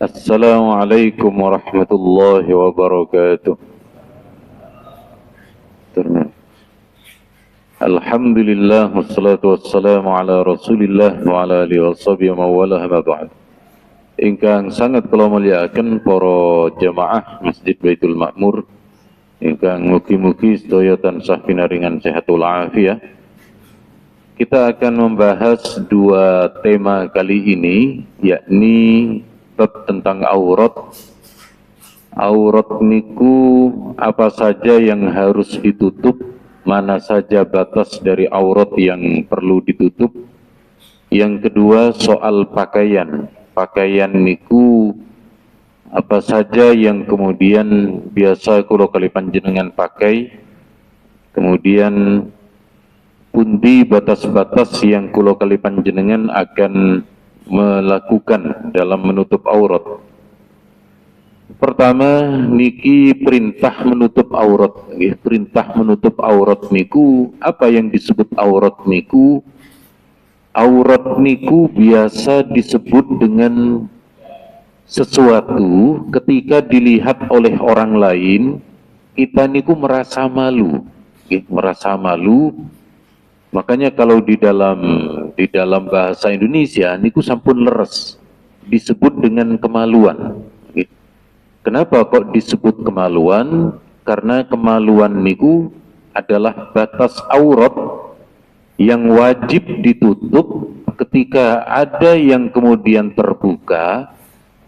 Assalamualaikum warahmatullahi wabarakatuh. Alhamdulillah wassalatu wassalamu ala Rasulillah wa ala alihi washabihi wa mawalah ma ba'd. Ingkang sangat kula mulyakaken para jamaah Masjid Baitul Ma'mur, ingkang mugi-mugi sedaya tansah pinaringan sehatul afiah. Kita akan membahas dua tema kali ini, yakni bab tentang aurat. Aurat niku apa saja yang harus ditutup, mana saja batas dari aurat yang perlu ditutup. Yang kedua soal pakaian. Pakaian niku apa saja yang kemudian biasa kula kali panjenengan pakai. Kemudian pundi batas-batas yang kula kali panjenengan akan melakukan dalam menutup aurat. Pertama niki perintah menutup aurat. Perintah menutup aurat niku, apa yang disebut aurat niku? Aurat niku biasa disebut dengan sesuatu ketika dilihat oleh orang lain, kita niku merasa malu. Merasa malu. Makanya kalau di dalam bahasa Indonesia niku sampun leres disebut dengan kemaluan. Kenapa kok disebut kemaluan? Karena kemaluan niku adalah batas aurat yang wajib ditutup. Ketika ada yang kemudian terbuka,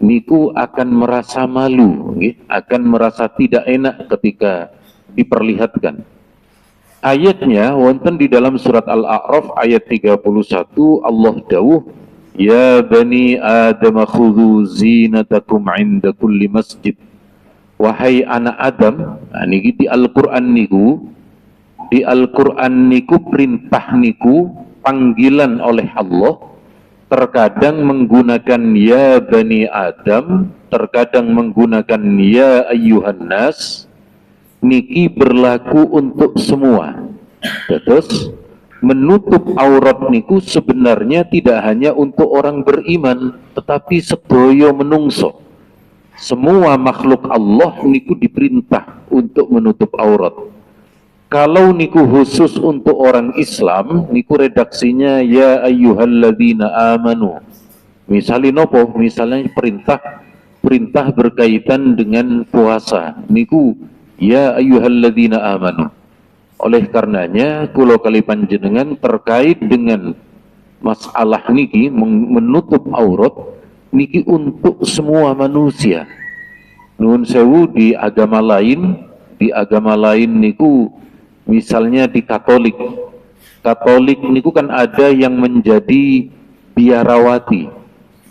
niku akan merasa malu, akan merasa tidak enak ketika diperlihatkan. Ayatnya wonten di dalam surat Al-A'raf ayat 31, Allah dawuh, ya bani Adam khudhu zinatakum inda kulli masjid. Wahai anak Adam, niki di Al-Qur'an niku perintah niku panggilan oleh Allah, terkadang menggunakan ya bani Adam, terkadang menggunakan ya ayyuhan nas. Niki berlaku untuk semua. Terus menutup aurat niku sebenarnya tidak hanya untuk orang beriman, tetapi sedaya menungso. Semua makhluk Allah niku diperintah untuk menutup aurat. Kalau niku khusus untuk orang Islam, niku redaksinya ya ayyuhalladzina amanu. Misalnya nopo? Misalnya perintah berkaitan dengan puasa. Niku ya ayyuhalladzina amanu. Oleh karenanya kula kali panjenengan terkait dengan masalah niki menutup aurat niki untuk semua manusia. Nuwun sewu di agama lain niku misalnya di Katolik niku kan ada yang menjadi biarawati.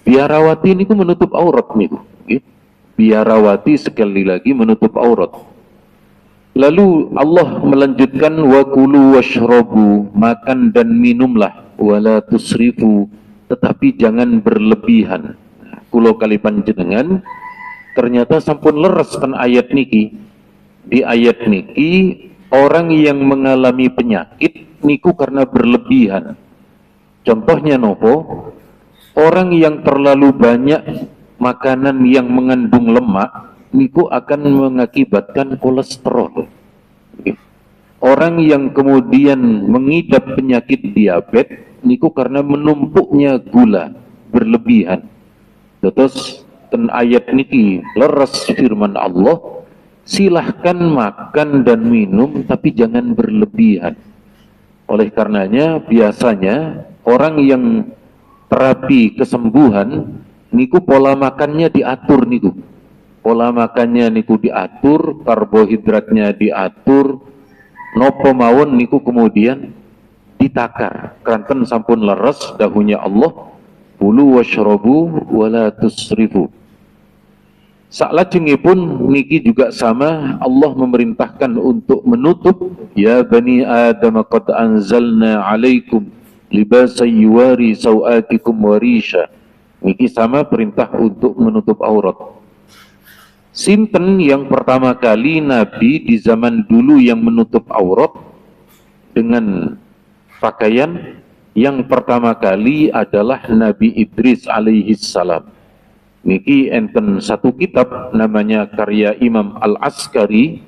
Biarawati niku menutup aurat niku. Biarawati sekali lagi menutup aurat. Lalu Allah melanjutkan wa kulu washrabu, makan dan minumlah, wala tusrifu, tetapi jangan berlebihan. Kulo kali panjenengan ternyata sampun leres kan ayat niki. Di ayat niki orang yang mengalami penyakit niku karena berlebihan. Contohnya nopo? Orang yang terlalu banyak makanan yang mengandung lemak niku akan mengakibatkan kolesterol. Orang yang kemudian mengidap penyakit diabetes niku karena menumpuknya gula berlebihan. Terus ten ayat niki leres firman Allah, silahkan makan dan minum tapi jangan berlebihan. Oleh karenanya biasanya orang yang terapi kesembuhan niku pola makannya diatur niku. Pola makannya niku diatur, karbohidratnya diatur, nopo mawon niku kemudian ditakar. Kanten sampun leres dahunya Allah, kulu washrabu wala tusrifu. Saklajengipun niki juga sama, Allah memerintahkan untuk menutup, ya bani Adam qad anzalna alaikum libasa yuwari sawatikum warisha. Niki sama perintah untuk menutup aurat. Sinten yang pertama kali Nabi di zaman dulu yang menutup aurat dengan pakaian? Yang pertama kali adalah Nabi Idris alaihi salam. Niki enten satu kitab namanya karya Imam Al-Askari,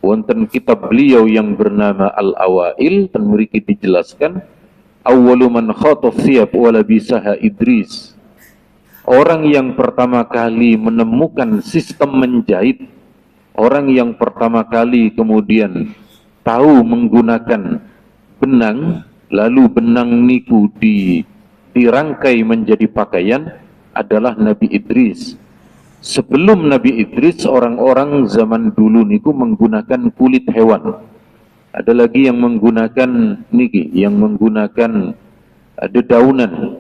wonten kitab beliau yang bernama Al-Awail, dan mriki dijelaskan awwalu man khataf thiyab wa labisaha Idris. Orang yang pertama kali menemukan sistem menjahit, orang yang pertama kali kemudian tahu menggunakan benang, lalu benang niku dirangkai menjadi pakaian, adalah Nabi Idris. Sebelum Nabi Idris, orang-orang zaman dulu niku menggunakan kulit hewan. Ada lagi yang menggunakan niki, yang menggunakan dedaunan.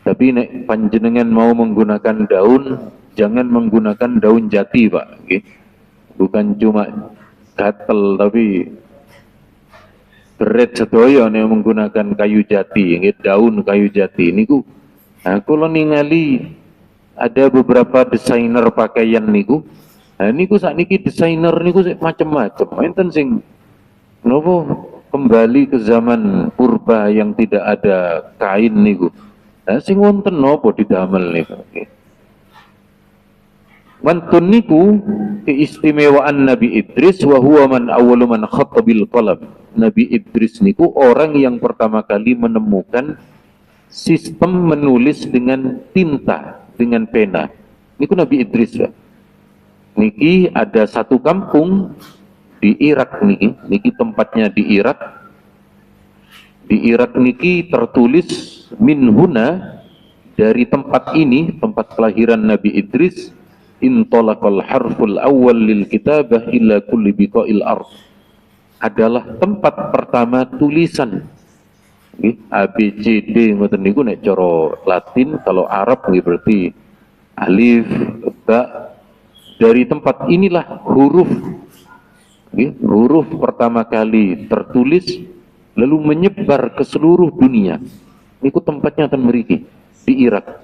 Tapi nek panjenengan mau menggunakan daun, jangan menggunakan daun jati, Pak. Bukan cuma gatel, tapi beret sedoyo nek menggunakan kayu jati, daun kayu jati niku. Nah, kalau ningali ada beberapa desainer pakaian niku. Nah, niku sakniki desainer niku macam-macam. Enten sing nopo kembali ke zaman purba yang tidak ada kain niku. Nah, sing wonten nopo didamel niku. Wantun niku keistimewaan Nabi Idris, wa huwa man awwalu man khatta bil qalam. Nabi Idris niku orang yang pertama kali menemukan sistem menulis dengan tinta, dengan pena. Niku Nabi Idris, Pak. Niki ada satu kampung di Irak niki tempatnya di Irak. Di Irak niki tertulis min huna, dari tempat ini, tempat kelahiran Nabi Idris, intolakal harful awal lil kitabah illa kulli biqa'il ard. Adalah tempat pertama tulisan. A, B, C, D, ngoten niku nek cara Latin, kalau Arab berarti alif, ba. Dari tempat inilah huruf pertama kali tertulis, lalu menyebar ke seluruh dunia. Niku tempatnya ten mriki di Irak.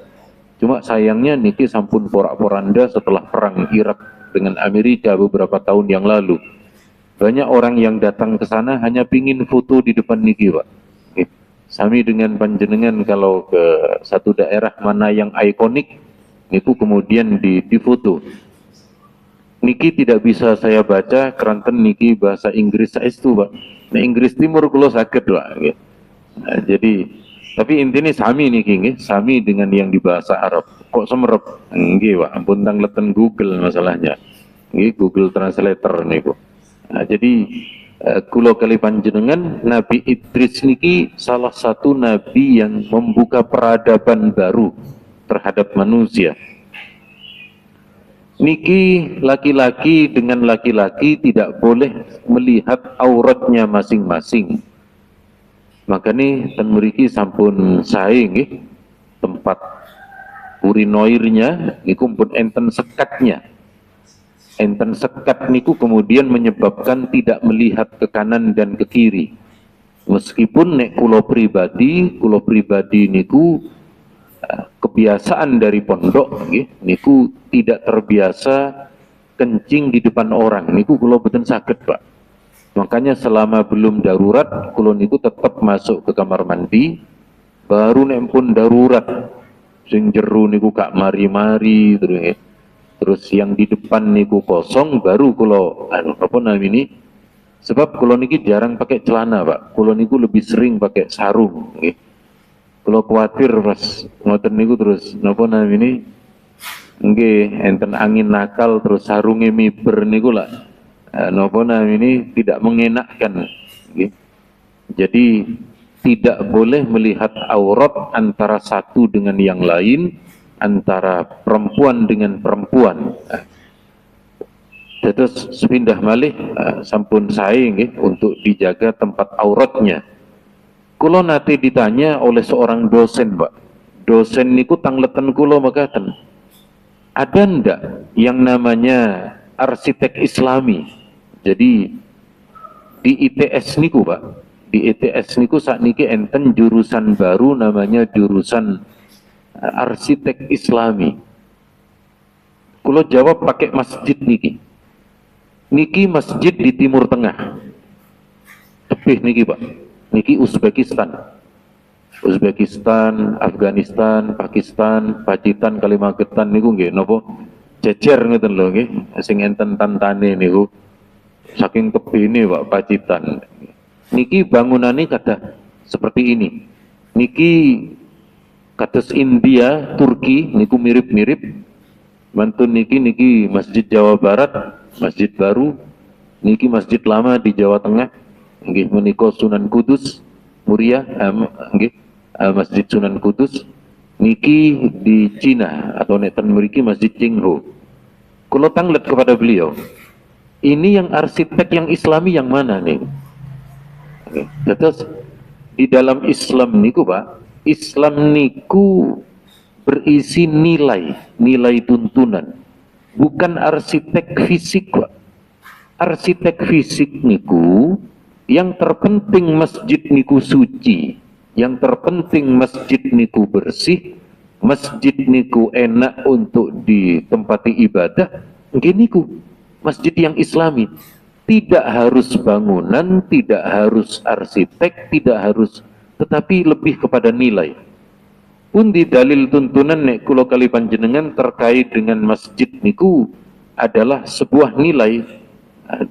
Cuma sayangnya niki sampun porak-poranda setelah perang Irak dengan Amerika beberapa tahun yang lalu. Banyak orang yang datang ke sana hanya pingin foto di depan niki, Pak. Sami dengan panjenengan kalau ke satu daerah mana yang ikonik, niku kemudian difoto. Niki tidak bisa saya baca, keranten niki bahasa Inggris saestu, Pak. Nah, Inggris Timur kula saged, Pak. Nah, jadi tapi intinya sami niki nggih, sami dengan yang di bahasa Arab. Kok semerep? Nggih, Pak. Ampun tang leten Google masalahnya. Nggih, Google Translator niku. Nah, jadi kula kali panjenengan Nabi Idris niki salah satu nabi yang membuka peradaban baru terhadap manusia. Niki laki-laki dengan laki-laki tidak boleh melihat auratnya masing-masing. Makanya ten mriki sampun sae nggih tempat urinoirnya niku pun enten sekatnya. Enten sekat niku kemudian menyebabkan tidak melihat ke kanan dan ke kiri. Meskipun nek kulo pribadi niku kebiasaan dari pondok niku tidak terbiasa kencing di depan orang, niku kulo boten saged, Pak. Makanya selama belum darurat kulo niku tetap masuk ke kamar mandi, baru nek pun darurat sing jero niku kak mari-mari terus yang di depan niku kosong, baru kulo apa namanya, sebab kulo niki jarang pakai celana, Pak. Kulo niku lebih sering pakai sarung nggih. Kulo kuatir pas ngoten niku terus napa namanya nggih enten angin nakal terus sarunge miber niku lah napa namanya tidak mengenakkan nggih. Jadi tidak boleh melihat aurat antara satu dengan yang lain, antara perempuan dengan perempuan. Terus sepindah malih sampun sae nggih untuk dijaga tempat auratnya. Kulo nate ditanya oleh seorang dosen, Pak. Dosen niku tangleten kulo makaten. Ada ndak yang namanya arsitek Islami? Jadi di ITS niku, Pak. Di ITS niku sakniki enten jurusan baru namanya jurusan arsitek Islami. Kulo jawab pakai masjid niki. Niki masjid di Timur Tengah. Tebih niki, Pak. Niki Uzbekistan. Uzbekistan, Afghanistan, Pakistan, Pacitan, Kalimantan niku nggih napa jejer ngoten lho nggih, sing enten tantane niku. Saking tebene Pak Pacitan. Niki bangunane kadah seperti ini. Niki kados India, Turki niku mirip-mirip. Mantun niki Masjid Jawa Barat, Masjid Baru. Niki Masjid Lama di Jawa Tengah. Nggih menika Sunan Kudus, Muria, nggih Masjid Sunan Kudus. Niki di Cina atau neten mriki Masjid Qinghu. Kula tanglet kepada beliau. Ini yang arsitek yang Islami yang mana nih? Terus di dalam Islam niku Pak, Islam niku berisi nilai tuntunan, bukan arsitek fisik Pak. Arsitek fisik niku yang terpenting masjid niku suci, yang terpenting masjid niku bersih, masjid niku enak untuk ditempati ibadah, nggih niku masjid yang Islami. Tidak harus bangunan, tidak harus arsitek, tidak harus, tetapi lebih kepada nilai. Pun di dalil tuntunan nek kula kali panjenengan terkait dengan masjid niku adalah sebuah nilai.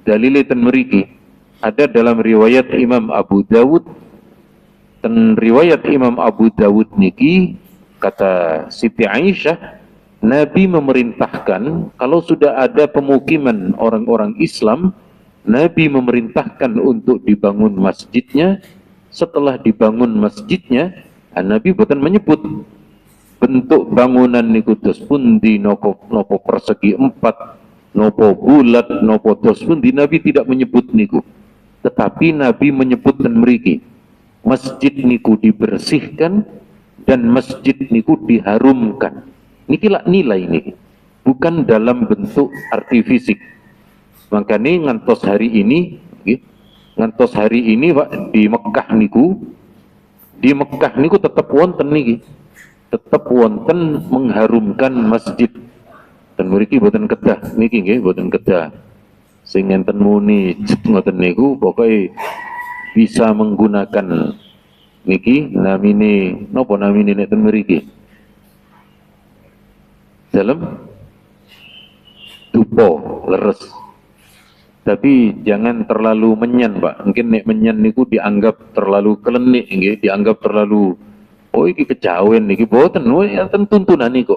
Dalile ten mriki ada dalam riwayat Imam Abu Dawud. Dan riwayat Imam Abu Dawud niki kata Siti Aisyah, Nabi memerintahkan kalau sudah ada pemukiman orang-orang Islam, Nabi memerintahkan untuk dibangun masjidnya. Setelah dibangun masjidnya, Nabi boten menyebut bentuk bangunan niku dos pundi, nopo persegi 4, nopo bulat, nopo dos pundi. Nabi tidak menyebut niku, tetapi Nabi menyebutkan mriki masjid niku dibersihkan dan masjid niku diharumkan. Niki lah nilai niki, bukan dalam bentuk arti fisik. Makanya ngantos hari ini Pak di Mekah niku tetap wonten niki, tetap wonten mengharumkan masjid. Dan mriki boten kedah niki nggih, boten kedah. Sing enten muni ngoten niku pokoke bisa menggunakan niki namine napa namine nek ten mriki? Dalam dupo leres. Tapi jangan terlalu menyan Pak. Mungkin nek menyan niku dianggap terlalu kelenik nggih, dianggap terlalu oh iki kejawen niki boten, enten tuntunan niku.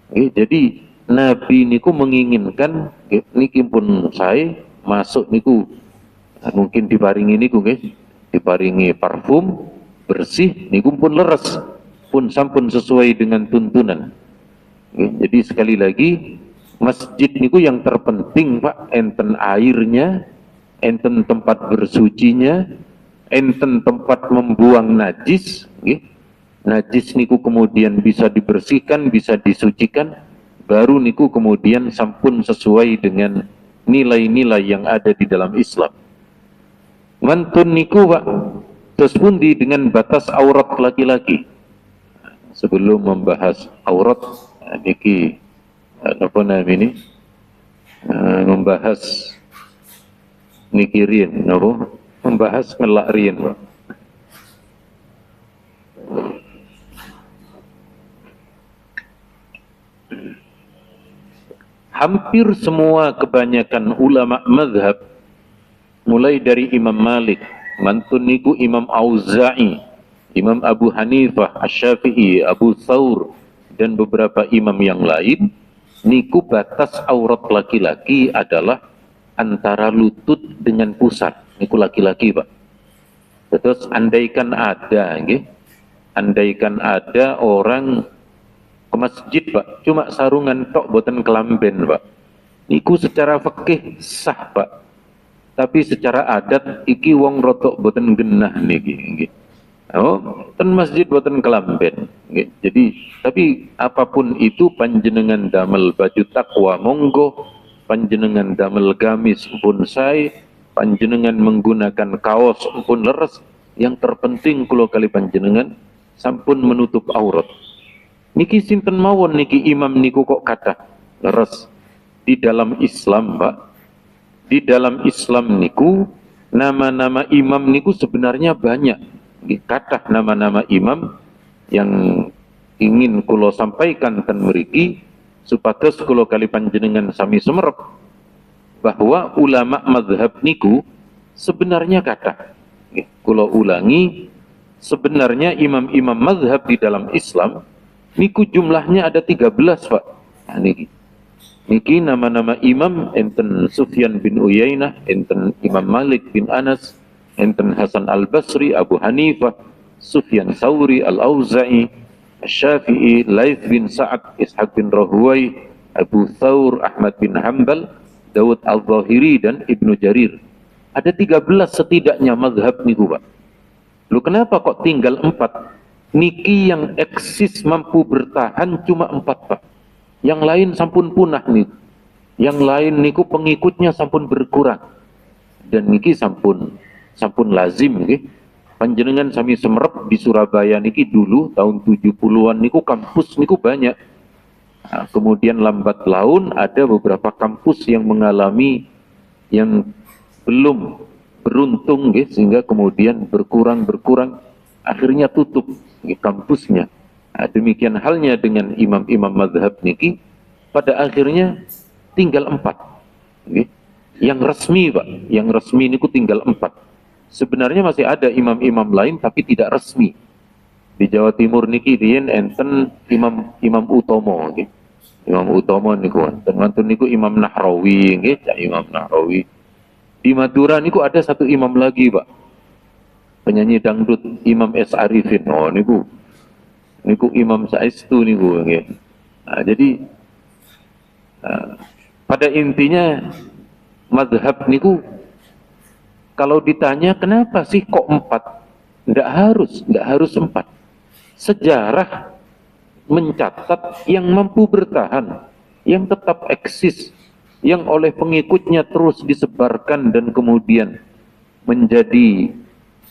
Nggih, jadi Nabi niku menginginkan niki pun saya masuk niku mungkin diparingi niku nggih, diparingi parfum bersih niku pun leres, pun sampun sesuai dengan tuntunan. Jadi sekali lagi masjid niku yang terpenting Pak, enten airnya, enten tempat bersucinya, enten tempat membuang najis, najis niku kemudian bisa dibersihkan, bisa disucikan, baru niku kemudian sampun sesuai dengan nilai-nilai yang ada di dalam Islam. Mantun niku Pak, terus pundi dengan batas aurat laki-laki. Sebelum membahas aurat niki apa namanya membahas niki riyen napa membahas ngelak riyen Pak. Hampir semua kebanyakan ulama mazhab mulai dari Imam Malik, mantun niku Imam Auza'i, Imam Abu Hanifah, Asy-Syafi'i, Abu Tsaur, dan beberapa imam yang lain, niku batas aurat laki-laki adalah antara lutut dengan pusat. Niku laki-laki Pak. Terus andaikan ada, andaikan ada orang ke masjid Pak, cuma sarungan tok boten kelamben Pak, niku secara fikih sah Pak. Tapi secara adat iki wong rotok boten genah niki. Oh, ten masjid boten kelamben. Jadi, tapi apapun itu panjenengan damel baju takwa monggo, panjenengan damel gamis pun saya, panjenengan menggunakan kaos pun leres. Yang terpenting kula kali panjenengan sampun menutup aurat. Niki sinten mawon niki imam niku kok kata leres. Di dalam Islam Pak, di dalam Islam niku nama-nama imam niku sebenarnya banyak. Kathah nama-nama imam yang ingin kulo sampaikan ten mriki supados kulo kali panjenengan sami sumerep bahwa ulama mazhab niku sebenarnya kathah. Kulo ulangi, sebenarnya imam-imam mazhab di dalam Islam niku jumlahnya ada 13, Pak. Nah, niki nama-nama imam enten Sufyan bin Uyainah, enten Imam Malik bin Anas, enten Hasan Al-Basri, Abu Hanifah, Sufyan Sauri, Al-Auza'i, Syafi'i, Laith bin Sa'ad, Ishaq bin Rahuwai, Abu Thawr, Ahmad bin Hanbal, Dawud Al-Zahiri, dan Ibnu Jarir. Ada 13 setidaknya mazhab niku, Pak. Lu kenapa kok tinggal 4? Niki yang eksis mampu bertahan cuma 4, Pak. Yang lain sampun punah nih. Yang lain niku pengikutnya sampun berkurang. Dan niki sampun lazim nggih. Panjenengan sami semerep di Surabaya niki dulu tahun 70-an niku kampus niku banyak. Nah, kemudian lambat laun ada beberapa kampus yang mengalami yang belum beruntung nggih, sehingga kemudian berkurang akhirnya tutup nggih, kampusnya. Nah, demikian halnya dengan imam-imam mazhab niki, pada akhirnya tinggal 4 nggih. Yang resmi, Pak, yang resmi niku tinggal 4. Sebenarnya masih ada imam-imam lain tapi tidak resmi. Di Jawa Timur niki riyen enten Imam Utomo nggih. Imam Utomo niku wonten niku Imam Nahrawi nggih, Imam Nahrawi. Di Madura niku ada satu imam lagi, Pak. Penyanyi dangdut Imam S. Arifin. Oh niku Imam Saestu niku nggih. Nah, jadi pada intinya mazhab niku kalau ditanya kenapa sih kok 4? Enggak harus 4. Sejarah mencatat yang mampu bertahan, yang tetap eksis, yang oleh pengikutnya terus disebarkan dan kemudian menjadi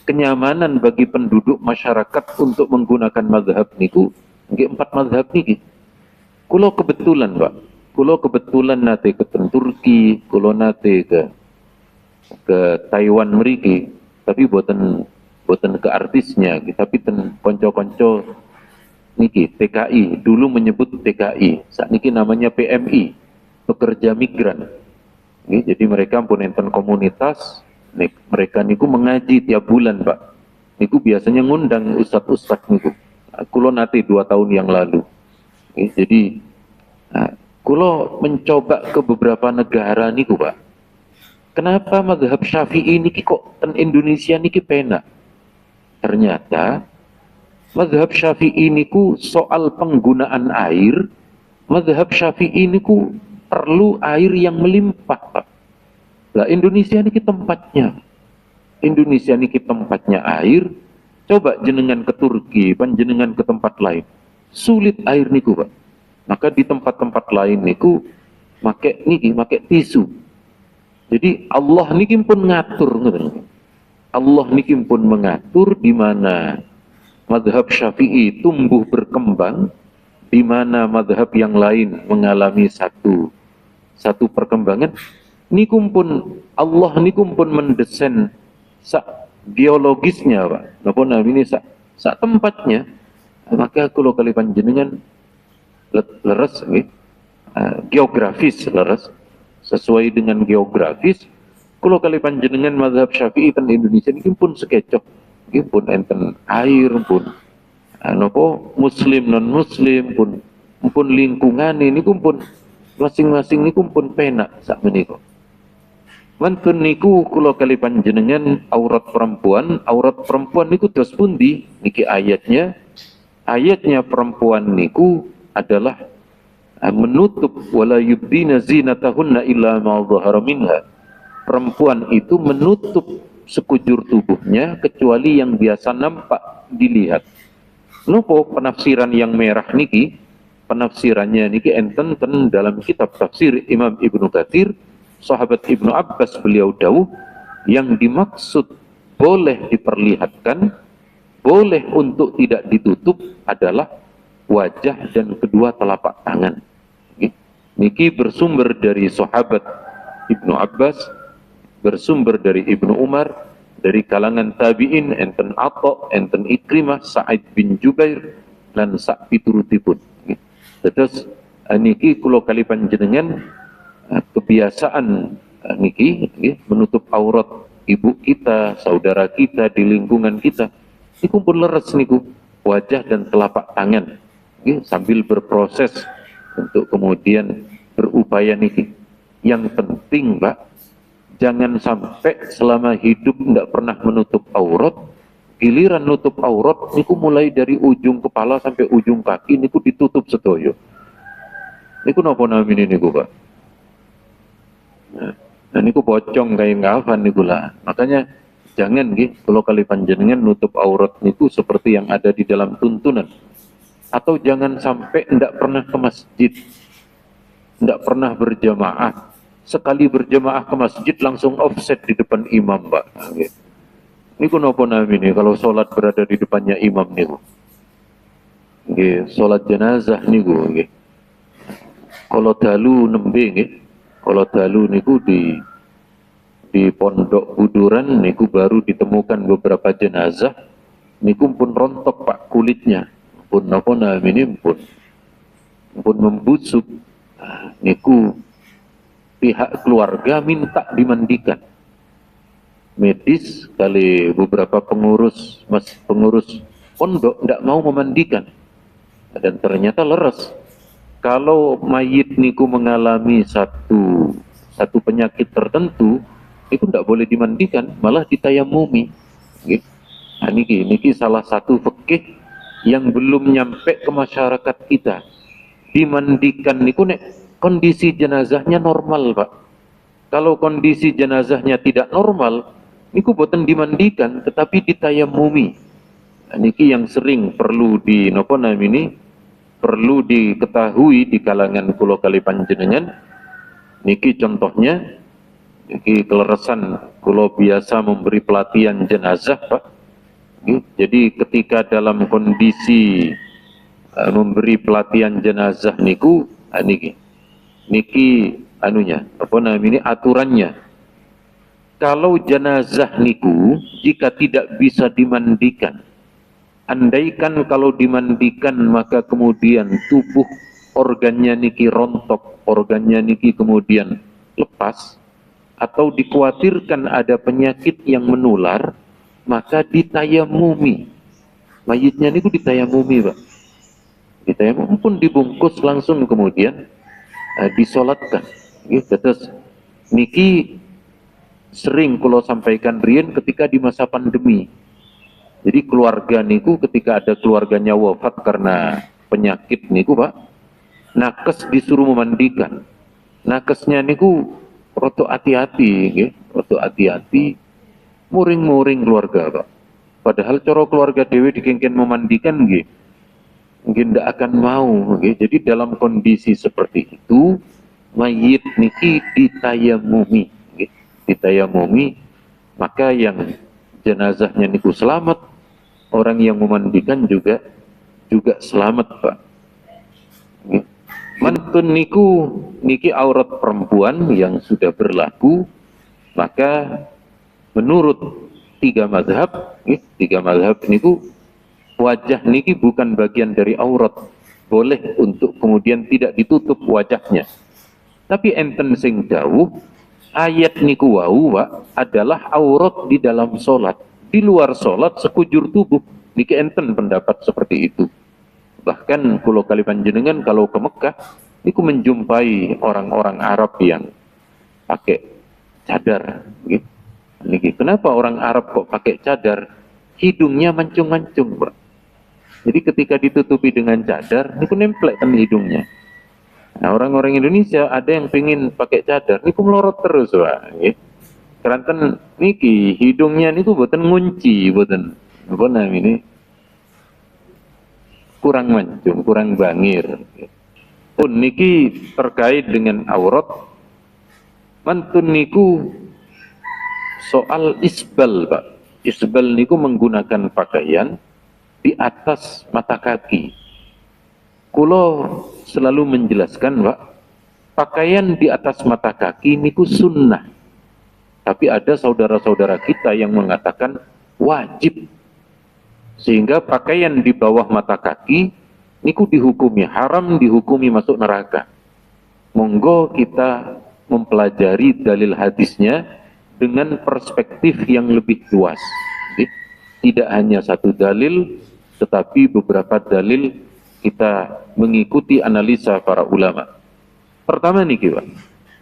kenyamanan bagi penduduk masyarakat untuk menggunakan mazhab niku, nggih 4 mazhab niki. Kulo kebetulan, Pak. Kulo kebetulan nate ke Turki, kulo nate ke Taiwan mriki, tapi boten ke artisnya, tapi ten konco-konco niki TKI, dulu menyebut TKI, saat niki namanya PMI. Pekerja migran. Jadi mereka pun enten komunitas, mereka niku mengaji tiap bulan, Pak. Niku biasanya ngundang ustadz-ustadz niku. Kulo nate 2 tahun yang lalu. Jadi kulo mencoba ke beberapa negara niku, Pak. Kenapa mazhab Syafi'i niki kok ten Indonesia niki penak? Ternyata mazhab Syafi'i niku soal penggunaan air, mazhab Syafi'i niku perlu air yang melimpah, Pak. Lah Indonesia niki tempatnya. Indonesia niki tempatnya air. Coba jenengan ke Turki, panjenengan ke tempat lain. Sulit air niku, Pak. Maka di tempat-tempat lain niku make tisu. Jadi Allah niki pun ngatur, ngoten. Allah niki pun mengatur di mana mazhab Syafi'i tumbuh berkembang, di mana mazhab yang lain mengalami satu perkembangan. Nikum pun Allah nikum pun mendesain biologisnya, Pak. Napa ini sak tempatnya. Maka kalau kali panjenengan leres nggih, geografis leres sesuai dengan geografis. Kalau kali panjenengan mazhab Syafi'i ten Indonesia niki pun sekecok, nggih pun enten air pun napa muslim non muslim pun lingkungan ini pun masing-masing niku pun penak sak menika. Wonten niku kula kali panjenengan aurat perempuan niku dos pundi niki ayatnya perempuan niku adalah menutup wala yubdina zinatahunna illa ma dhahara minha. Perempuan itu menutup sekujur tubuhnya kecuali yang biasa nampak dilihat. Nopo penafsiran yang merah niki? Penafsirannya niki enten dalam kitab tafsir Imam Ibnu Katsir, sahabat Ibnu Abbas beliau dawuh yang dimaksud boleh diperlihatkan, boleh untuk tidak ditutup adalah wajah dan kedua telapak tangan. Niki bersumber dari sahabat Ibnu Abbas, bersumber dari Ibnu Umar, dari kalangan tabi'in enten Atha, enten Ikrimah, Sa'id bin Jubair lan sak piturutipun. Terus niki kula kali panjenengan kebiasaan niki menutup aurat ibu kita, saudara kita di lingkungan kita. Niku pun leres niku wajah dan telapak tangan sambil berproses untuk kemudian berupaya niki. Yang penting, Mbak, jangan sampai selama hidup tidak pernah menutup aurat, giliran nutup aurat niku mulai dari ujung kepala sampai ujung kaki niku ditutup sedoyo. Niku napa namine niku, Pak? Nah, niku pocong kayak ngafan niku lah. Makanya jangan kalau kali panjenengan nutup aurat niku seperti yang ada di dalam tuntunan. Atau jangan sampai tidak pernah ke masjid, tidak pernah berjamaah. Sekali berjamaah ke masjid langsung offset di depan imam, Pak. Niku napa namine kalau sholat berada di depannya imam niku. Sholat jenazah niku Kalau dalu nembe Kalau dalu niku di pondok Buduran niku baru ditemukan beberapa jenazah niku pun rontok, Pak, kulitnya. Pun napa namine pun membusuk. Niku pihak keluarga minta dimandikan. Medis kali beberapa pengurus pondok tidak mau memandikan. Dan ternyata leres. Kalau mayit niku mengalami satu penyakit tertentu, itu tidak boleh dimandikan, malah ditayamumi. Nah, niki salah satu fikih yang belum nyampe ke masyarakat kita. Dimandikan niku nek kondisi jenazahnya normal, Pak. Kalau kondisi jenazahnya tidak normal, niku boten dimandikan, tetapi ditayamumi. Nah, niki yang sering perlu perlu diketahui di kalangan kula kali panjenengan. Niki contohnya, niki keleresan kula biasa memberi pelatihan jenazah, Pak. Jadi ketika dalam kondisi memberi pelatihan jenazah niku, niki aturannya. Kalau jenazah niku jika tidak bisa dimandikan, andaikan kalau dimandikan maka kemudian tubuh organnya niki rontok, organnya niki kemudian lepas, atau dikhawatirkan ada penyakit yang menular, maka ditayamumi. Mayitnya niku ditayamumi, Pak. Ditayamumi pun dibungkus langsung kemudian disolatkan. Terus niki sering kalau sampaikan riyen ketika di masa pandemi. Jadi keluarga niku ketika ada keluarganya wafat karena penyakit niku, Pak, nakes disuruh memandikan. Nakesnya niku roto hati-hati, roto hati-hati, muring-muring keluarga, Pak. Padahal coro keluarga dewe dikengken memandikan mungkin tidak akan mau. Jadi dalam kondisi seperti itu, mayit niki ditayamumi. Ditayamumi, maka yang jenazahnya niku selamat, orang yang memandikan juga selamat, Pak. Mantun niku niki aurat perempuan yang sudah berlaku, maka menurut tiga mazhab niku wajah niki bukan bagian dari aurat, boleh untuk kemudian tidak ditutup wajahnya. Tapi enten sing dawuh ayat niku wau, Pak, adalah aurat di dalam solat. Di luar solat sekujur tubuh. Niki enten pendapat seperti itu. Bahkan kula kali panjenengan kalau ke Mekah niku menjumpai orang-orang Arab yang pakai cadar. Niki kenapa orang Arab kok pakai cadar? Hidungnya mancung-mancung, Pak. Jadi ketika ditutupi dengan cadar, niku nemplek kan hidungnya. Nah, orang-orang Indonesia ada yang pengen pakai cadar, niku melorot terus, Pak. Keranten niki hidungnya niku boten ngunci, boten apa namanya, kurang mancung, kurang bangir. Pun niki terkait dengan aurat, mantun niku soal isbal, Pak. Isbal niku menggunakan pakaian di atas mata kaki. Kulo selalu menjelaskan, Pak, pakaian di atas mata kaki niku sunnah. Tapi ada saudara-saudara kita yang mengatakan wajib. Sehingga pakaian di bawah mata kaki niku dihukumi haram, dihukumi masuk neraka. Monggo kita mempelajari dalil hadisnya dengan perspektif yang lebih luas. Tidak hanya satu dalil, tetapi beberapa dalil kita mengikuti analisa para ulama. Pertama niki, Pak.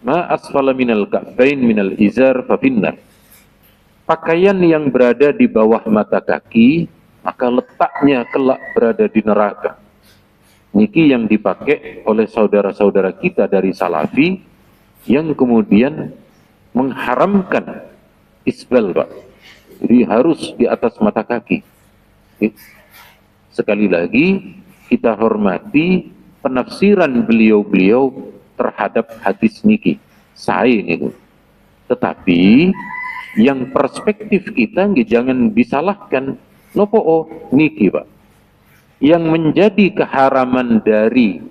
Ma asfala minal ka'bain minal izar fa finnar. Pakaian yang berada di bawah mata kaki, maka letaknya kelak berada di neraka. Niki yang dipakai oleh saudara-saudara kita dari Salafi yang kemudian mengharamkan isbal, Pak. Jadi harus di atas mata kaki. Sekali lagi kita hormati penafsiran beliau-beliau terhadap hadis niki. Saya niku. Tetapi yang perspektif kita jangan disalahkan. Nopo niki, Pak. Yang menjadi keharaman dari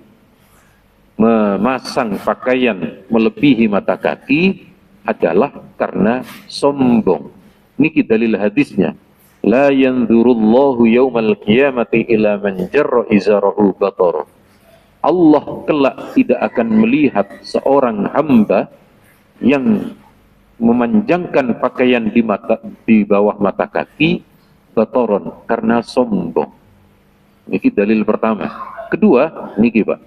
memasang pakaian melebihi mata kaki adalah karena sombong. Niki dalil hadisnya. La yanzurullahu yaumal qiyamati ila man jarra izarahu batar. Allah kelak tidak akan melihat seorang hamba yang memanjangkan pakaian di bawah mata kaki bataron karena sombong. Niki dalil pertama. Kedua, niki, Pak.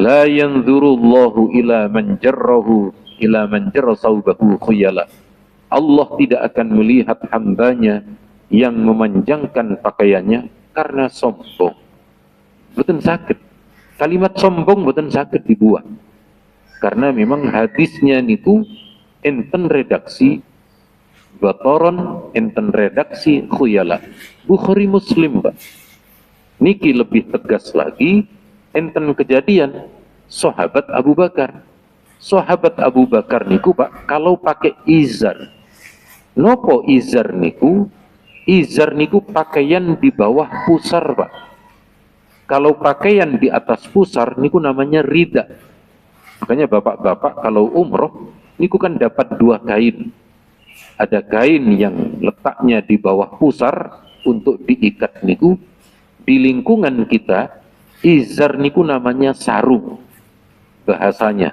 La yanzurullahu ila man jarra saubahu khuyala. Allah tidak akan melihat hambanya yang memanjangkan pakaiannya karena sombong. Betul sakit. Kalimat sombong betul sakit dibuat. Karena memang hadisnya niku enten redaksi bataron, enten redaksi khuyala. Bukhari Muslim, Pak. Niki lebih tegas lagi, enten kejadian sahabat Abu Bakar. Sahabat Abu Bakar niku, Pak, kalau pakai izar. Nopo izar niku? Izar niku pakaian di bawah pusar, Pak. Kalau pakaian di atas pusar niku namanya rida. Makanya bapak-bapak kalau umroh niku kan dapat dua kain. Ada kain yang letaknya di bawah pusar untuk diikat niku. Di lingkungan kita, izar niku namanya sarung. Bahasanya.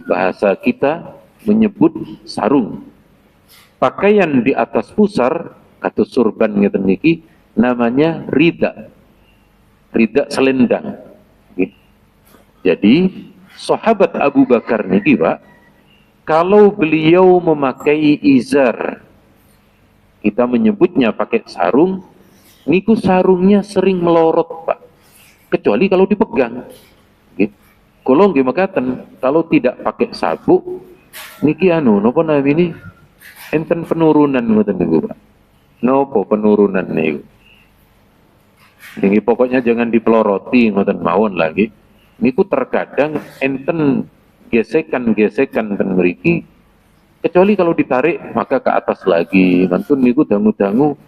Bahasa kita menyebut sarung. Pakaian di atas pusar, kata surban ngeten niki, namanya rida. Rida selendang. Jadi, sahabat Abu Bakar niki, Pak, kalau beliau memakai izar, kita menyebutnya pakai sarung, niku sarungnya sering melorot, Pak. Kecuali kalau dipegang. Kalau nggih mekaten, kalau tidak pakai sabuk, niki napa namanya enten penurunan ngoten niku, Pak. Napa penurunan niku? Niki pokoknya jangan dipeloroti ngoten mawon lagi. Niku terkadang enten gesekan-gesekan ten mriki, kecuali kalau ditarik maka ke atas lagi. Mantun niku dangu-dangu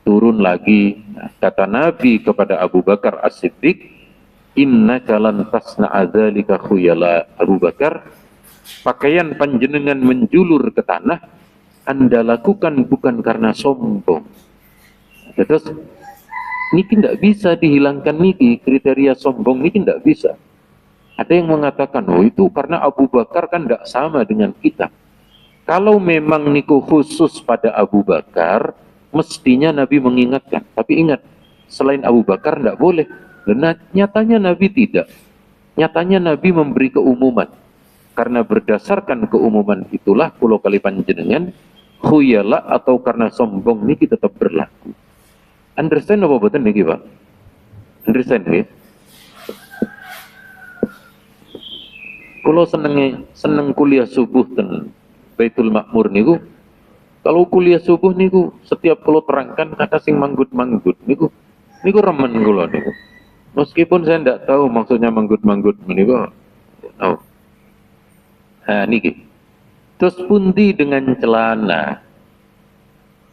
turun lagi. Nah, kata Nabi kepada Abu Bakar As-Siddiq, innaka lan tasna'a dzalika khuyala. Abu Bakar, pakaian panjenengan menjulur ke tanah Anda lakukan bukan karena sombong. Terus niki tidak bisa dihilangkan niki, kriteria sombong niki tidak bisa. Ada yang mengatakan, oh itu karena Abu Bakar kan tidak sama dengan kita. Kalau memang niku khusus pada Abu Bakar, mestinya Nabi mengingatkan. Tapi ingat, selain Abu Bakar tidak boleh. Dan nyatanya Nabi tidak. Nyatanya Nabi memberi keumuman. Karena berdasarkan keumuman itulah kulo kali panjenengan khuyala atau karena sombong niki tetap berlaku. Understand apa betul niki, Pak? Understand nggih? Kulo seneng kuliah subuh ten Baitul Makmur niku. Kalau kuliah subuh niku setiap kulo terangkan kata sing manggut-manggut niku remen kulo niku. Meskipun saya tidak tahu maksudnya manggut-manggut niku. Oh. Nah niki. Terus pundi dengan celana.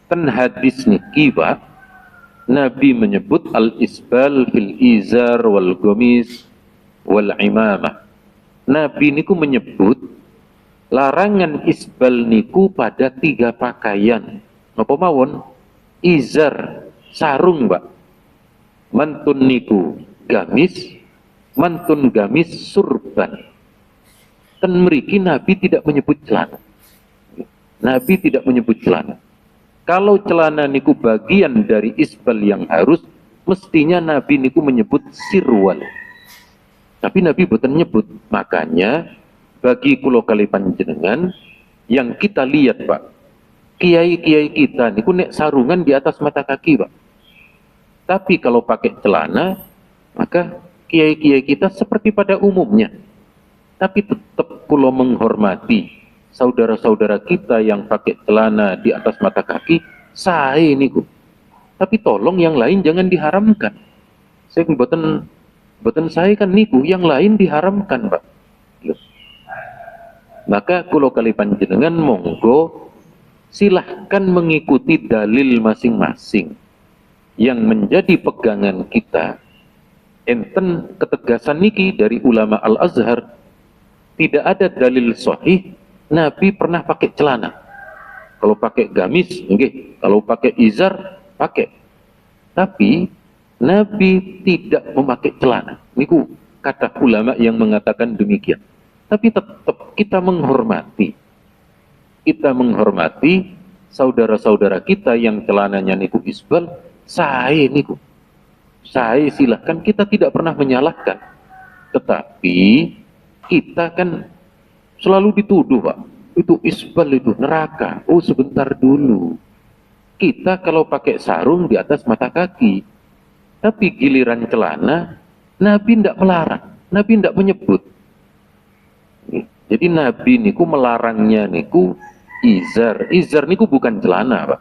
Ten hadis niki, Pak, Nabi menyebut al-isbal fil izar wal gomis wal imamah. Nabi niku menyebut larangan isbal niku pada 3 pakaian. Napa mawon? Izar, sarung, Pak. Mantun niku gamis, mantun gamis surban. Ten mriki Nabi tidak menyebut celana. Nabi tidak menyebut celana. Kalau celana niku bagian dari isbal yang harus, mestinya Nabi niku menyebut sirwal. Tapi Nabi boten nyebut. Makanya bagi kulo kali panjenengan yang kita lihat, Pak, kiai-kiai kita niku nek sarungan di atas mata kaki, Pak. Tapi kalau pakai celana, maka kiai-kiai kita seperti pada umumnya. Tapi tetap kulo menghormati saudara-saudara kita yang pakai celana di atas mata kaki, sae niku. Tapi tolong yang lain jangan diharamkan. Saya boten saya kan niku, yang lain diharamkan, Pak. Maka kulo kali panjenengan monggo silahkan mengikuti dalil masing-masing yang menjadi pegangan kita. Enten ketegasan niki dari ulama Al-Azhar, tidak ada dalil sahih Nabi pernah pakai celana. Kalau pakai gamis, nggih. Kalau pakai izar, pakai. Tapi Nabi tidak memakai celana. Niku kata ulama yang mengatakan demikian. Tapi tetap kita menghormati. Kita menghormati saudara-saudara kita yang celananya niku isbal, saya niku. Saya silahkan, kita tidak pernah menyalahkan. Tetapi kita kan selalu dituduh, Pak. Itu isbal, itu neraka. Oh, sebentar dulu. Kita kalau pakai sarung di atas mata kaki. Tapi giliran celana, Nabi tidak melarang. Nabi tidak menyebut. Jadi Nabi niku melarangnya niku izar. Izar niku bukan celana, Pak.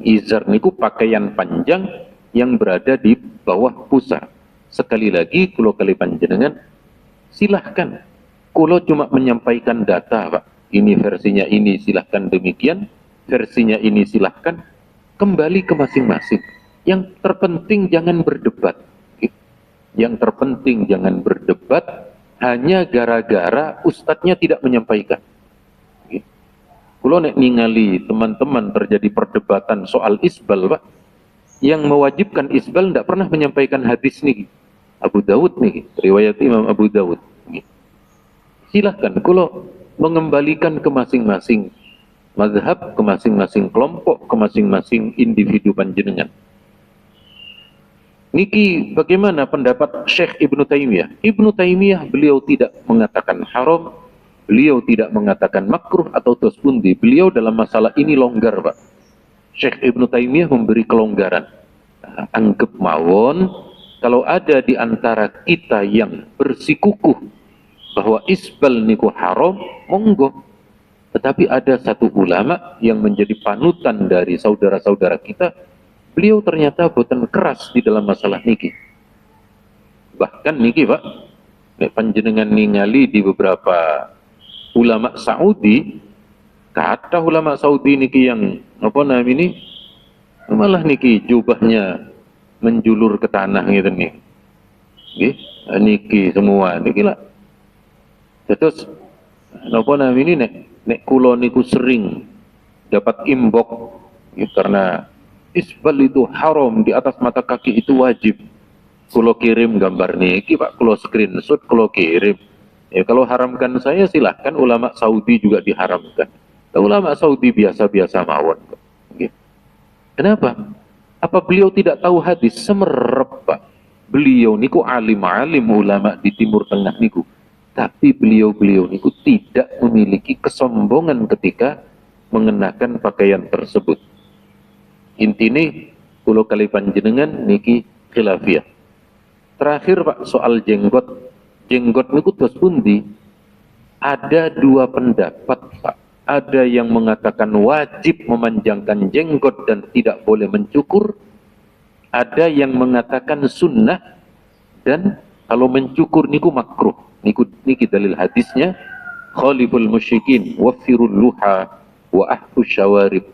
Izar niku pakaian panjang yang berada di bawah pusar. Sekali lagi, kulo kali panjenengan, silahkan. Kulo cuma menyampaikan data, Pak. Ini versinya ini, silahkan demikian. Versinya ini silahkan. Kembali ke masing-masing. Yang terpenting jangan berdebat. Yang terpenting jangan berdebat hanya gara-gara ustadznya tidak menyampaikan. Kulo nek ningali teman-teman terjadi perdebatan soal isbal, Pak. Yang mewajibkan isbal tidak pernah menyampaikan hadis nih. Abu Dawud nih, riwayat Imam Abu Dawud. Silahkan, kulo mengembalikan ke masing-masing mazhab, ke masing-masing kelompok, ke masing-masing individu panjenengan. Niki bagaimana pendapat Syekh Ibnu Taimiyah? Ibnu Taimiyah beliau tidak mengatakan haram, beliau tidak mengatakan makruh atau tospundi. Beliau dalam masalah ini longgar, Pak. Syekh Ibnu Taimiyah memberi kelonggaran. Anggap mawon kalau ada di antara kita yang bersikukuh bahwa isbal niku haram, monggo. Tetapi ada satu ulama yang menjadi panutan dari saudara-saudara kita, beliau ternyata boten keras di dalam masalah niki. Bahkan niki, Pak, panjenengan ningali di beberapa ulama Saudi, kata ulama Saudi niki yang apa namanya ini, malah niki jubahnya menjulur ke tanah gitu nih. Niki semua niki lah. Terus napa namanya ini nek kulo niku sering dapat imbok karena isbal itu haram, di atas mata kaki itu wajib. Kulo kirim gambar niki, Pak, kulo screenshot, kulo kirim. Ya kalau haramkan saya silahkan, ulama Saudi juga diharamkan. Ulama Saudi biasa-biasa mawon. Kenapa? Apa beliau tidak tahu hadis? Semerep, Pak. Beliau niku alim-alim ulama di Timur Tengah niku. Tapi beliau niku tidak memiliki kesombongan ketika mengenakan pakaian tersebut. Intinya kulo kali panjenengan niki khilafiyah. Terakhir, Pak, soal jenggot. Jenggot niku dos pundi? Ada dua pendapat, Pak. Ada yang mengatakan wajib memanjangkan jenggot dan tidak boleh mencukur. Ada yang mengatakan sunnah dan kalau mencukur niku makruh. Niki dalil hadisnya, khaliful musyrikin waffirul luha wa ahfu syawarib.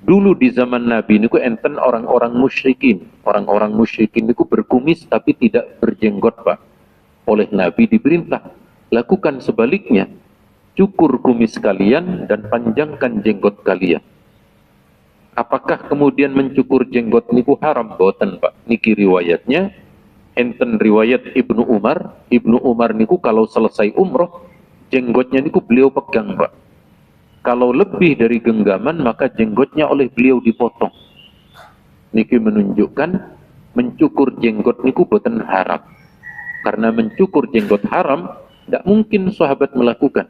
Dulu di zaman Nabi niku enten orang-orang musyrikin. Orang-orang musyrikin niku berkumis tapi tidak berjenggot, Pak. Oleh Nabi diperintah, lakukan sebaliknya. cukur kumis kalian dan panjangkan jenggot kalian. Apakah kemudian mencukur jenggot niku haram? Boten, Pak. Niki riwayatnya enten riwayat Ibnu Umar. Ibnu Umar niku kalau selesai umroh jenggotnya niku beliau pegang, Pak. Kalau lebih dari genggaman maka jenggotnya oleh beliau dipotong. Niki menunjukkan mencukur jenggot niku boten haram. Karena mencukur jenggot haram, tidak mungkin sahabat melakukan.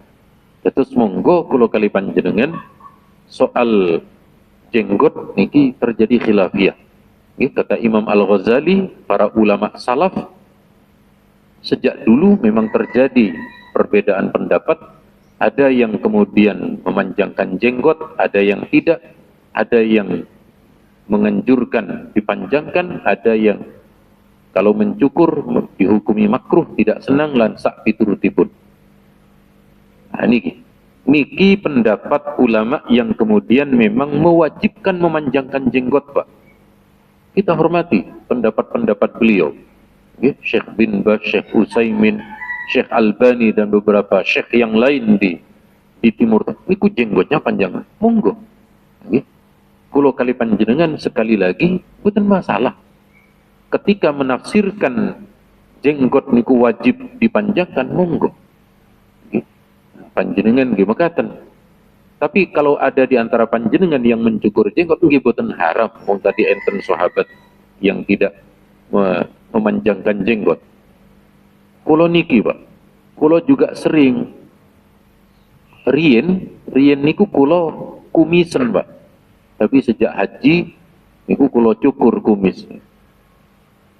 Terus monggo kula kali panjenengan soal jenggot niki terjadi khilafiyah. Kata Imam Al-Ghazali, para ulama salaf sejak dulu memang terjadi perbedaan pendapat. Ada yang kemudian memanjangkan jenggot, ada yang tidak, ada yang menganjurkan dipanjangkan, ada yang kalau mencukur dihukumi makruh, tidak senang lansak piturutipun. Nah, niki pendapat ulama yang kemudian memang mewajibkan memanjangkan jenggot, Pak. Kita hormati pendapat-pendapat beliau. Syekh bin Baz, Syekh Utsaimin, Syekh Albani dan beberapa syekh yang lain di Timur Tengah. Niku jenggotnya panjang, monggo. Kulo kali panjenengan sekali lagi bukan masalah. Ketika menafsirkan jenggot niku wajib dipanjangkan, monggo. Panjenengan nggih mekaten. Tapi kalau ada di antara panjenengan yang mencukur jenggot nggih boten haram. Wong tadi enten sahabat yang tidak memanjangkan jenggot. Kulo niki, Pak. Kulo juga sering rien niku kulo kumisen, Pak. Tapi sejak haji niku kulo cukur kumis.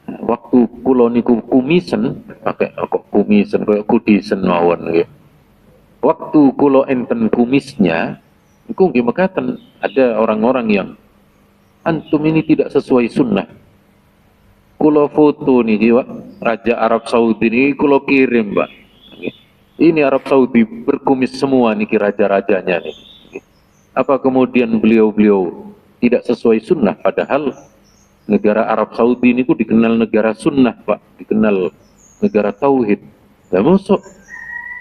Waktu kulo niku kumisen, pakai kok kumisen kayak kudisen mawon nggih. Waktu kulo enten kumisnya, niku nggih mekaten ada orang-orang yang antum ini tidak sesuai sunnah. Kulo foto nih, Pak, Raja Arab Saudi ini kulo kirim, Pak. Ini Arab Saudi berkumis semua niki raja-rajanya nih. Apa kemudian beliau-beliau tidak sesuai sunnah? Padahal negara Arab Saudi ini dikenal negara sunnah, Pak, dikenal negara tauhid. Nah, masuk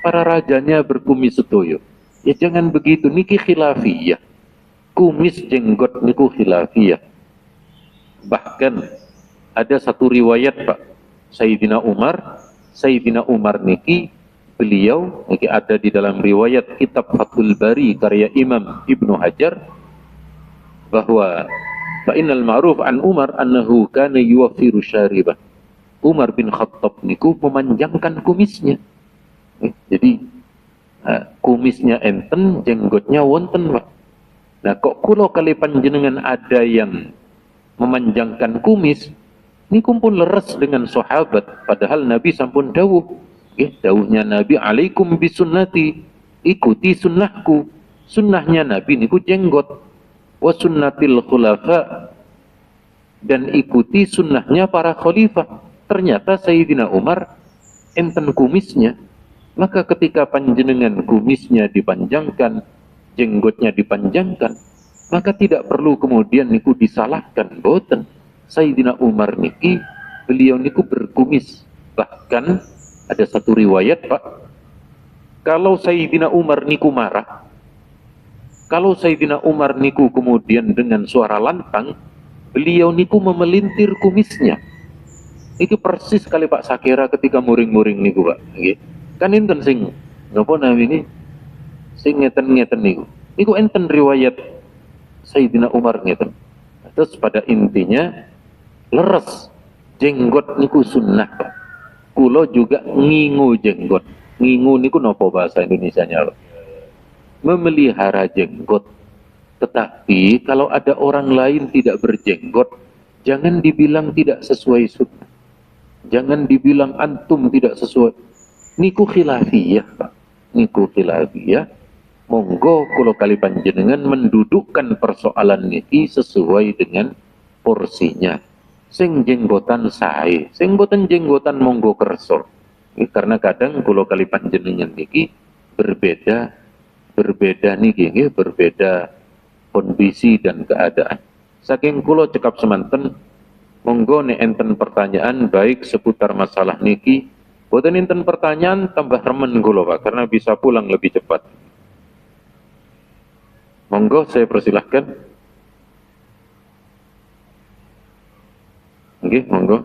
para rajanya berkumis sedoyo. Ya jangan begitu, niki khilafiyah. Kumis jenggot niku khilafiyah. Bahkan ada satu riwayat, Pak, Sayyidina Umar niki beliau niki ada di dalam riwayat kitab Fathul Bari karya Imam Ibnu Hajar, bahwa fa innal ma'ruf an Umar annahu kana yuwaffiru syaribah. Umar bin Khattab niku memanjangkan kumisnya. Jadi kumisnya enten, jenggotnya wonten, Pak. Nah, kok kulo kali panjenengan ada yang memanjangkan kumis, ini kumpul leres dengan sahabat, padahal Nabi sampun dawuh. Dawuhnya Nabi, alaikum bisunnati, ikuti sunnahku. Sunnahnya Nabi niku jenggot. Wa sunnatil khulafa, dan ikuti sunnahnya para khalifah. Ternyata Sayyidina Umar enten kumisnya. Maka ketika panjenengan kumisnya dipanjangkan, jenggotnya dipanjangkan, maka tidak perlu kemudian niku disalahkan. Boten. Sayyidina Umar niki, beliau niku berkumis. Bahkan ada satu riwayat, Pak, kalau Sayyidina Umar niku marah, kalau Sayyidina Umar niku kemudian dengan suara lantang, beliau niku memelintir kumisnya. Itu persis kali Pak Sakira ketika muring-muring niku, Pak. Kan enten sing napa namine sing ngeten-ngeten niku. Niku enten riwayat Sayyidina Umar ngeten. Terus pada intinya leres jenggot niku sunnah, Pak. Kulo juga ngingu jenggot. Ngingu niku napa bahasa Indonesianya, Pak? Memelihara jenggot. Tetapi kalau ada orang lain tidak berjenggot, jangan dibilang tidak sesuai sunnah. Jangan dibilang antum tidak sesuai. Niku khilafiyah, Pak. Niku khilafiyah. Monggo kula kali panjenengan mendudukkan persoalan niki sesuai dengan porsinya. Sing jenggotan sae, sing boten jenggotan monggo kerso. Karena kadang kula kali panjenengan niki berbeda niki nggih, berbeda kondisi dan keadaan. Saking kula cekap semanten, monggo nek enten pertanyaan baik seputar masalah niki Boten enten pertanyaan tambah remen kula Pak karena bisa pulang lebih cepat. Monggo saya persilahkan. Nggih, monggo.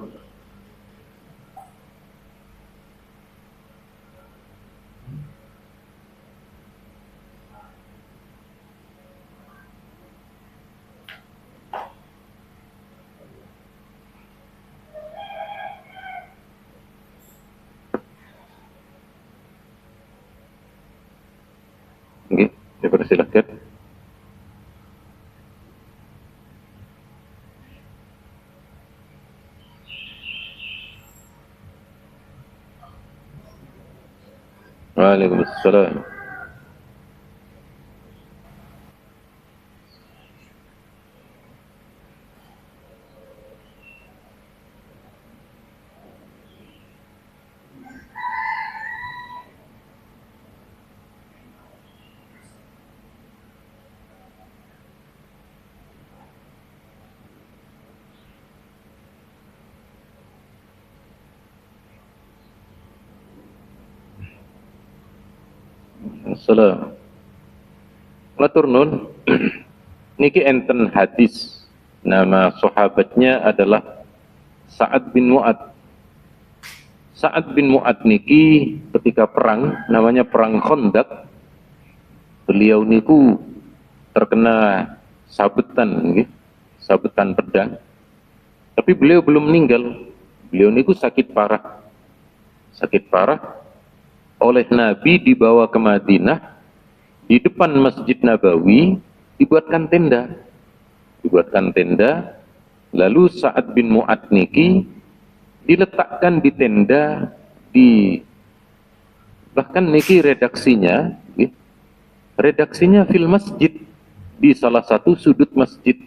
Nggih, saya persilahkan. Waalaikumsalam. Assalam. Matur nun. Niki enten hadis. Nama sahabatnya adalah Sa'ad bin Mu'ad. Sa'ad bin Mu'ad niki ketika perang, namanya perang Khandaq. Beliau niku terkena sabetan, nggih, sabetan pedang. Tapi beliau belum meninggal. Beliau niku sakit parah. Sakit parah. Oleh Nabi dibawa ke Madinah. Di depan Masjid Nabawi dibuatkan tenda. Dibuatkan tenda. Lalu Sa'ad bin Mu'ad niki diletakkan di tenda, bahkan niki redaksinya, redaksinya fil masjid, di salah satu sudut masjid.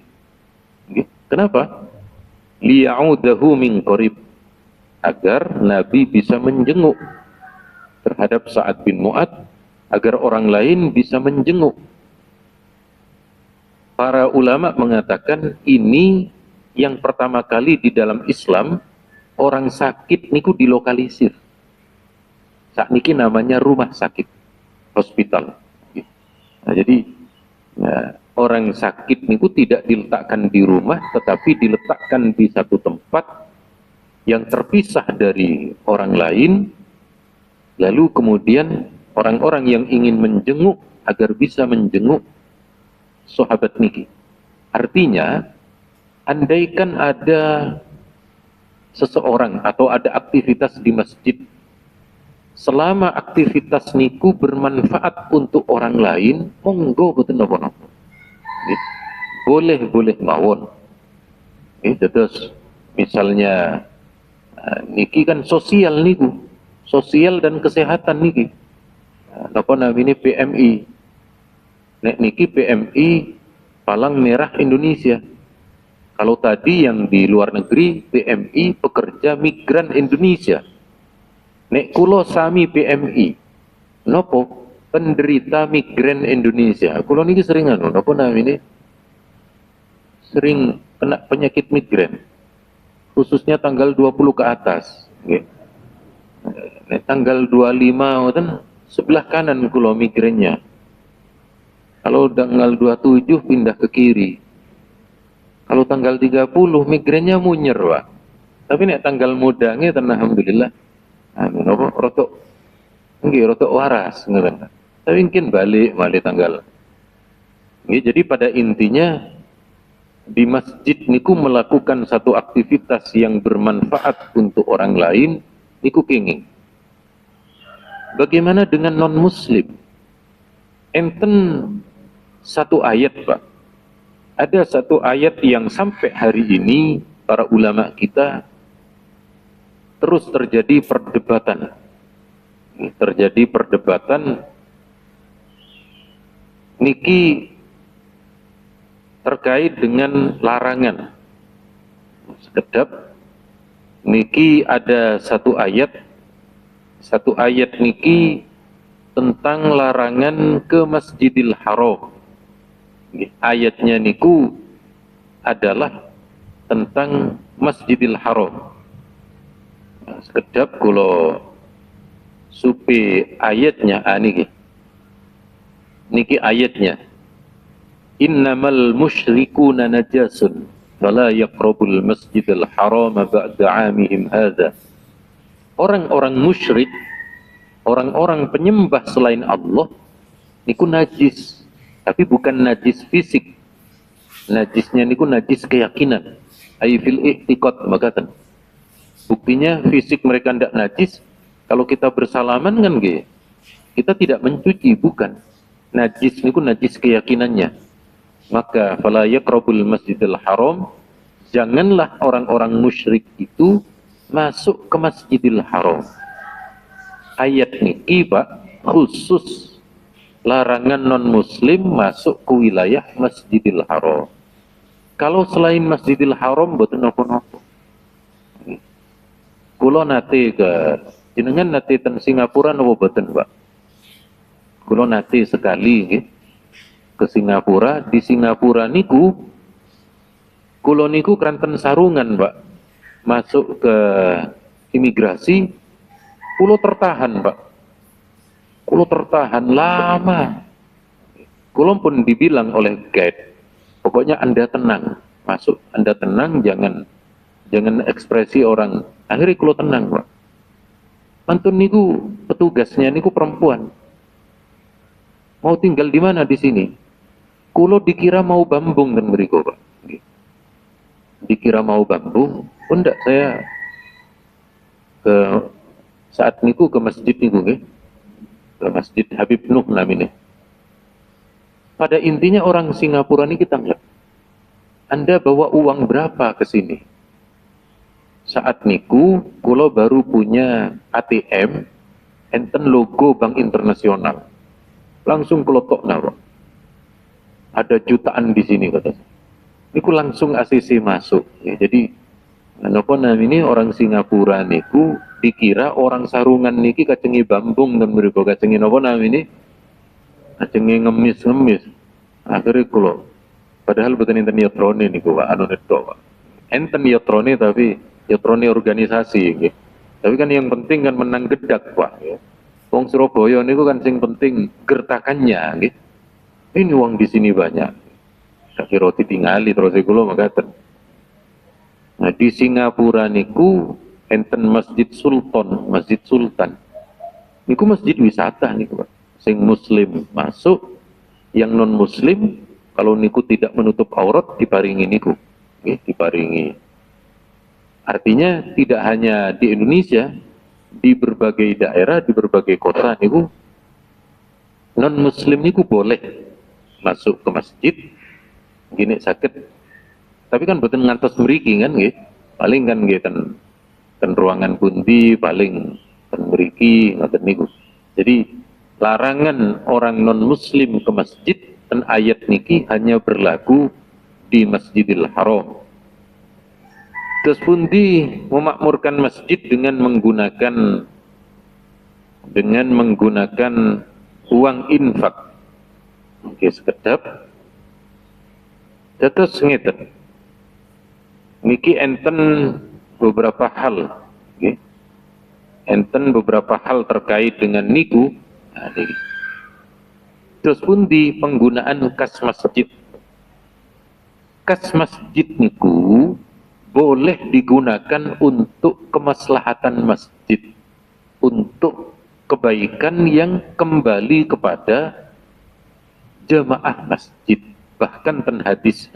Kenapa? Liya'udahu min qarib, agar Nabi bisa menjenguk terhadap Sa'ad bin Mu'ad, agar orang lain bisa menjenguk. Para ulama mengatakan ini yang pertama kali di dalam Islam orang sakit niku dilokalisir. Saat niki namanya rumah sakit, hospital. Nah, jadi orang sakit niku tidak diletakkan di rumah, tetapi diletakkan di satu tempat yang terpisah dari orang lain. Lalu kemudian orang-orang yang ingin menjenguk agar bisa menjenguk sahabat niki. Artinya, andaikan ada seseorang atau ada aktivitas di masjid, selama aktivitas niku bermanfaat untuk orang lain, monggo boten napa-napa. Boleh mawon. Terus misalnya niki kan sosial niku, sosial dan kesehatan niki. Napa namanya PMI. Nek niki PMI Palang Merah Indonesia. Kalau tadi yang di luar negeri PMI Pekerja Migran Indonesia. Nek kulo sami PMI. Nopo? Penderita Migran Indonesia. Kulo niki sering nopo namanya? Sering kena penyakit migran. Khususnya tanggal 20 ke atas. Nek tanggal 25 kan sebelah kanan kulo migrannya. Kalau tanggal 27 pindah ke kiri. Kalau tanggal 30 migrannya munyer, Pak. Tapi nek tanggal mudangnya alhamdulillah napa rotok waras ngoten. Tapi mungkin balik tanggal. Jadi pada intinya di masjid niku melakukan satu aktivitas yang bermanfaat untuk orang lain niku kenging. Bagaimana dengan non muslim? Enten satu ayat, Pak. Ada satu ayat yang sampai hari ini para ulama kita terus terjadi perdebatan. Terjadi perdebatan niki terkait dengan larangan. Sekedap niki ada satu ayat niki tentang larangan ke Masjidil Haram. Ayatnya niku adalah tentang Masjidil Haram. Sekedap kula Supi ayatnya niki ayatnya. Innamal musyrikuna najasun fala yaqrabul masjidal haram ba'da 'amihim hadza. Orang-orang musyrik, orang-orang penyembah selain Allah niku najis, tapi bukan najis fisik. Najisnya niku najis keyakinan. Ai fil i'tiqad makatan. Buktinya fisik mereka tidak najis, kalau kita bersalaman kan kita tidak mencuci, bukan. Najis niku najis keyakinannya. Maka fala yaqrabul masjidil haram, janganlah orang-orang musyrik itu masuk ke Masjidil Haram. Ayat niki Pak khusus larangan non muslim masuk ke wilayah Masjidil Haram. Kalau selain Masjidil Haram boten napa-napa. Kula nate ke jenengan nate ten Singapura napa boten, Pak? Kula nate sekali nggih ke Singapura. Di Singapura niku kula niku kranten sarungan, Pak. Masuk ke imigrasi kula tertahan, Pak. Kula tertahan lama. Kula pun dibilang oleh guide, pokoknya Anda tenang, masuk Anda tenang, jangan ekspresi orang. Akhirnya kula tenang, Pak. Mantun niku petugasnya niku perempuan. Mau tinggal di mana di sini? Kulo dikira mau Bambung dan beriku, Pak. Dikira mau Bambung, pun enggak, saya ke saat niku ke masjid niku ke Masjid Habib Nuh namanya. Pada intinya orang Singapura ini kita nggak. Anda bawa uang berapa ke sini? Saat niku kulo baru punya ATM enten logo Bank Internasional. Langsung kelotok nawa. Ada jutaan di sini kata saya. Niku langsung ACC masuk. Ya, jadi napa ini orang Singapura niku dikira orang sarungan niki kacengi Bambung dan mereka kacengi napa ini kacengi ngemis. Akhirnya kulo padahal betul enten yotrone niku Pak anu netok Pak. Enten yotrone tapi yotrone organisasi gitu. Tapi kan yang penting kan menang gedak Pak ya. Wong Surabaya niku kan sing penting gertakannya gitu. Ini uang di sini banyak. Tapi roti tinggali terus kula makaten. Nah di Singapura niku enten Masjid Sultan. Niku masjid wisata niku Pak. Sing muslim masuk, yang non muslim kalau niku tidak menutup aurat diparingi niku. Nggih, diparingi. Artinya tidak hanya di Indonesia, di berbagai daerah, di berbagai kota niku non muslim niku boleh masuk ke masjid gini sakit, tapi kan boten ngantos mriki kan nggih, paling kan nggih ten ruangan pundi paling ten mriki ngoten niku. Jadi larangan orang non muslim ke masjid dan ayat niki hanya berlaku di Masjidil Haram. Terus pundi memakmurkan masjid dengan menggunakan uang infak. Oke, sekedap. Terus ngeten. Niki enten beberapa hal, okay. Enten beberapa hal terkait dengan niku. Nah, niki. Terus pun di penggunaan kas masjid. Kas masjid niku boleh digunakan untuk kemaslahatan masjid, untuk kebaikan yang kembali kepada jamaah masjid. Bahkan ten hadis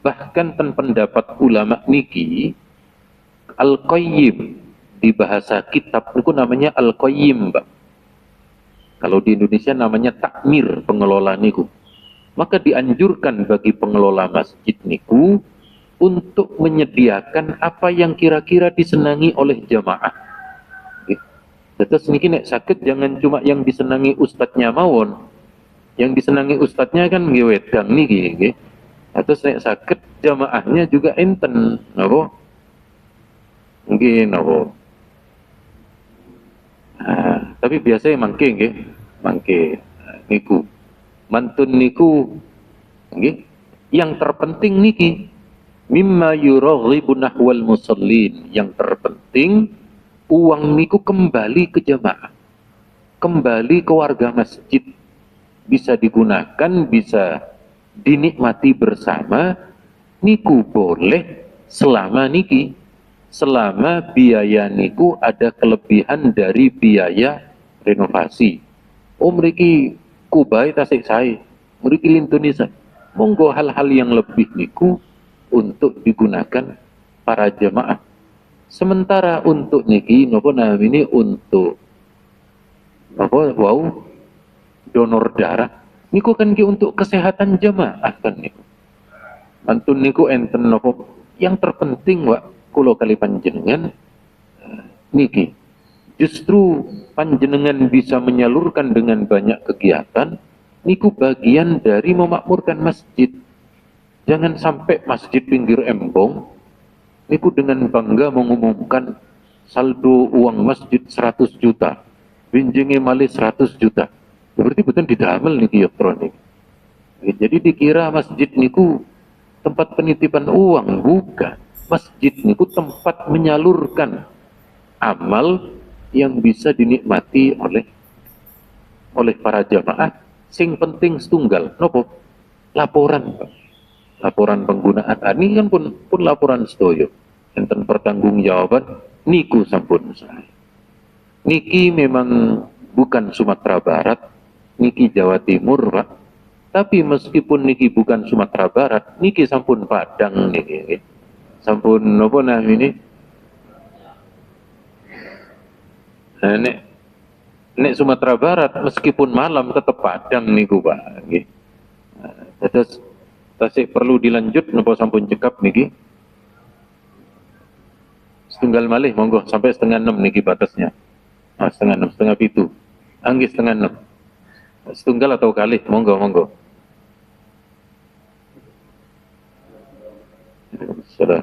bahkan ten pendapat ulama niki Al-Qayyim, di bahasa kitab niku namanya Al-Qayyim, Pak. Kalau di Indonesia namanya takmir, pengelola niku. Maka dianjurkan bagi pengelola masjid niku untuk menyediakan apa yang kira-kira disenangi oleh jamaah. Terus niki nek sakit jangan cuma yang disenangi ustadznya mawon. Yang disenangi ustadznya kan nggih wedang niki nggih. Terus nek sakit jamaahnya juga enten, napa? Nggih napa. Nah, tapi biasanya mangke nggih, mangke niku. Mantun niku nggih. Yang terpenting niki mimma yuraghibu nahwal musallin, yang terpenting uang niku kembali ke jamaah, kembali ke warga masjid, bisa digunakan, bisa dinikmati bersama, niku boleh selama biaya niku ada kelebihan dari biaya renovasi. Oh mriki kubai tasik saya, mriki lintuni saya. Monggo hal-hal yang lebih niku untuk digunakan para jemaah. Sementara untuk niki nopo ini untuk nopo wow donor darah niku kan ki untuk kesehatan jemaah kan niku. Antun niku enten nopo yang terpenting wak kulo kali panjenengan niki justru panjenengan bisa menyalurkan dengan banyak kegiatan niku bagian dari memakmurkan masjid. Jangan sampai masjid pinggir embong niku dengan bangga mengumumkan saldo uang masjid 100 juta, binjenge malih 100 juta. Berarti betul didamel niki elektronik. Jadi dikira masjid niku tempat penitipan uang, bukan. Masjid niku tempat menyalurkan amal yang bisa dinikmati oleh para jamaah. Sing penting setunggal, nopo? Laporan, Pak. Laporan penggunaan. Ini kan pun laporan sedoyo. Enten pertanggungjawaban niku sampun saya. Niki memang bukan Sumatera Barat, niki Jawa Timur, Pak. Tapi meskipun niki bukan Sumatera Barat, niki sampun Padang niki. Sampun napa namine? Nek Sumatera Barat meskipun malam tetap Padang niku, Pak. Nggih. Terus tasik perlu dilanjut napa sampun cekap niki? Setunggal malih monggo sampai setengah 6 niki batasnya. Setengah 6, setengah 7. Anggih setengah 6. Setunggal atau kali, monggo. Sudah.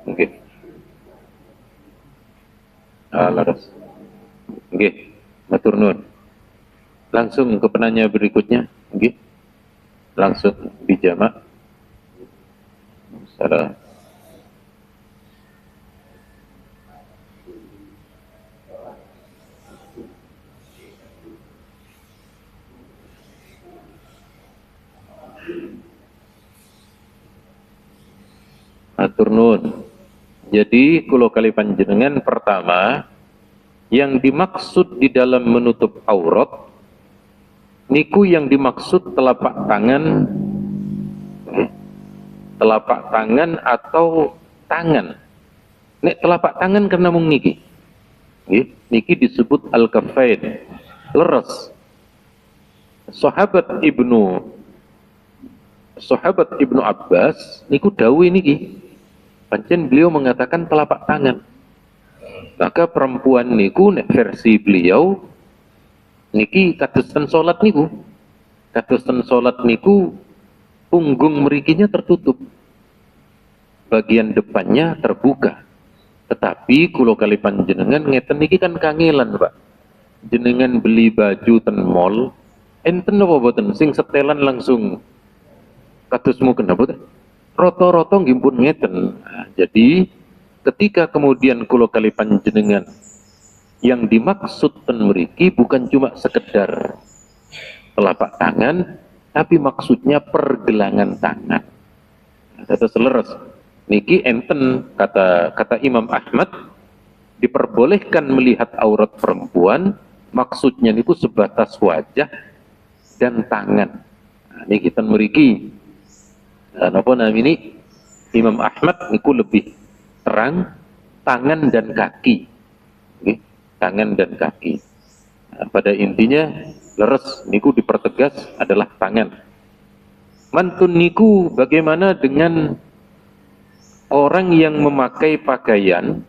Oke. Laras. Oke, matur nuwun. Langsung ke penanya berikutnya, oke? Langsung dijamak. Salah. Matur nuwun. Jadi kulo kali panjenengan pertama yang dimaksud di dalam menutup aurat niku yang dimaksud telapak tangan, telapak tangan atau tangan. Nek telapak tangan karena mung niki, niki disebut al-kaffain, leres. Sahabat Ibnu Abbas niku dawuh niki. Pancen beliau mengatakan telapak tangan. Maka perempuan niku nek versi beliau niki kadosten salat niku. Kadosten salat niku punggung merikinya tertutup. Bagian depannya terbuka. Tetapi kula kali panjenengan ngeten niki kan kangelan, Pak. Jenengan beli baju ten mall, enten apa boten sing setelan langsung kados mungkin apa roto-roto nggih pun ngeten. Nah, jadi ketika kemudian kula kali panjenengan yang dimaksud ten mriki bukan cuma sekedar telapak tangan, tapi maksudnya pergelangan tangan. Terus leres. Niki enten kata Imam Ahmad diperbolehkan melihat aurat perempuan, maksudnya niku sebatas wajah dan tangan. Nah, niki ten mriki napa namanya Imam Ahmad niku lebih terang tangan dan kaki. Tangan dan kaki. Nah, pada intinya leres niku dipertegas adalah tangan. Mantun niku bagaimana dengan orang yang memakai pakaian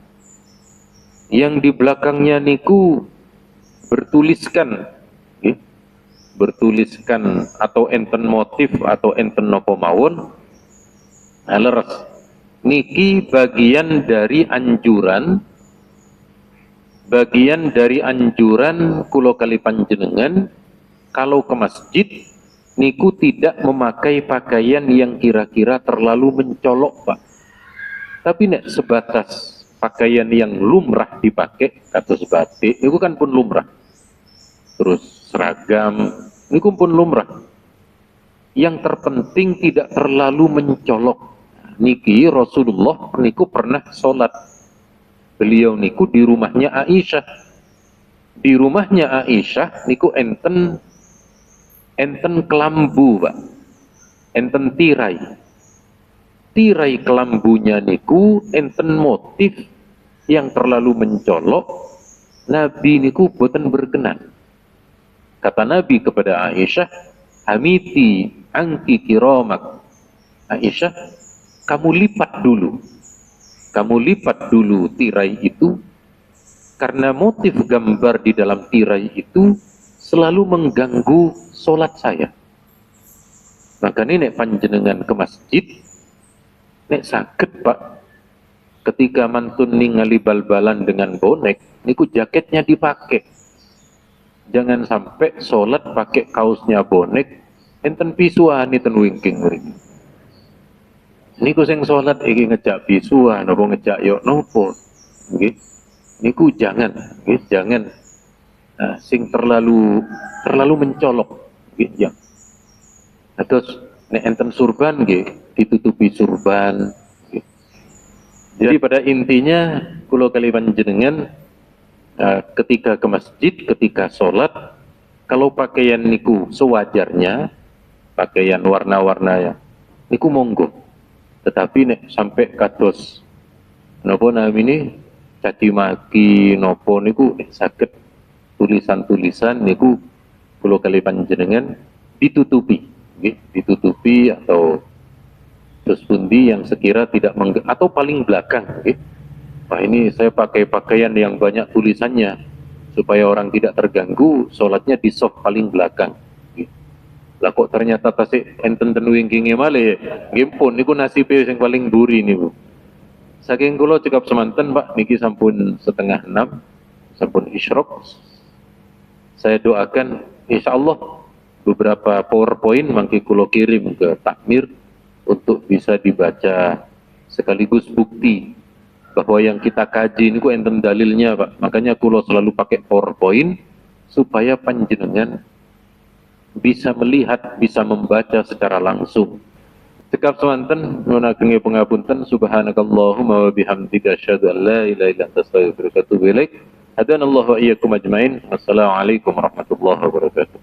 yang di belakangnya niku bertuliskan atau enten motif atau enten nopo mawon leres. Niki bagian dari anjuran kulo kali panjenengan kalau ke masjid niku tidak memakai pakaian yang kira-kira terlalu mencolok, Pak. Tapi nek sebatas pakaian yang lumrah dipakai, kados batik niku kan pun lumrah. Terus seragam niku pun lumrah. Yang terpenting tidak terlalu mencolok. Niki Rasulullah niku pernah sholat. Beliau niku di rumahnya Aisyah. Di rumahnya Aisyah niku enten kelambu, Pak. Enten tirai. Tirai kelambunya niku enten motif yang terlalu mencolok. Nabi niku boten berkenan. Kata Nabi kepada Aisyah, "Hamiti angki kiramak." Aisyah, kamu lipat dulu tirai itu, karena motif gambar di dalam tirai itu selalu mengganggu sholat saya. Maka ini nek panjenengan ke masjid, nek sakit, Pak, ketika mantun ningali bal-balan dengan bonek, niku jaketnya dipakai. Jangan sampai sholat pakai kaosnya bonek, enten pisuan enten wingking mriki. Niku sing sholat iki ngejak pisuan napa ngejak yok nopo, nggih. Niku jangan, nggih, jangan sing terlalu mencolok, nggih, ya. Terus nek enten surban nggih, ditutupi surban, nggih. Jadi pada intinya kula kali panjenengan ketika ke masjid, ketika sholat, kalau pakaian niku sewajarnya, pakaian warna-warna ya, niku monggo. Tetapi nek sampai kados nopo namine caci maki nopo niku saged tulisan-tulisan niku kula kali panjenengan ditutupi, nggih, ditutupi atau terus pundi yang sekira tidak atau paling belakang, nggih. Wah, ini saya pakai pakaian yang banyak tulisannya supaya orang tidak terganggu, sholatnya di soft paling belakang. Lah kok ternyata tasik enten ten wingkinge malih, nggih pun niku nasibe sing paling buri niku. Saking kula cekap semanten, Pak, niki sampun 5:30, sampun isyraq. Saya doakan insyaallah beberapa PowerPoint mangke kula kirim ke takmir untuk bisa dibaca sekaligus bukti bahwa yang kita kaji niku enten dalilnya, Pak. Makanya kula selalu pakai PowerPoint supaya panjenengan bisa melihat, bisa membaca secara langsung. Cekap semanten nyuwun ageng pangapunten, subhanakallahumma wa bihamdika asyhadu an la ilaha illa anta astaghfiruka wa atubu ilaik. Hadanallahu wa iyyakum ajmain. Wassalamualaikum warahmatullahi wabarakatuh.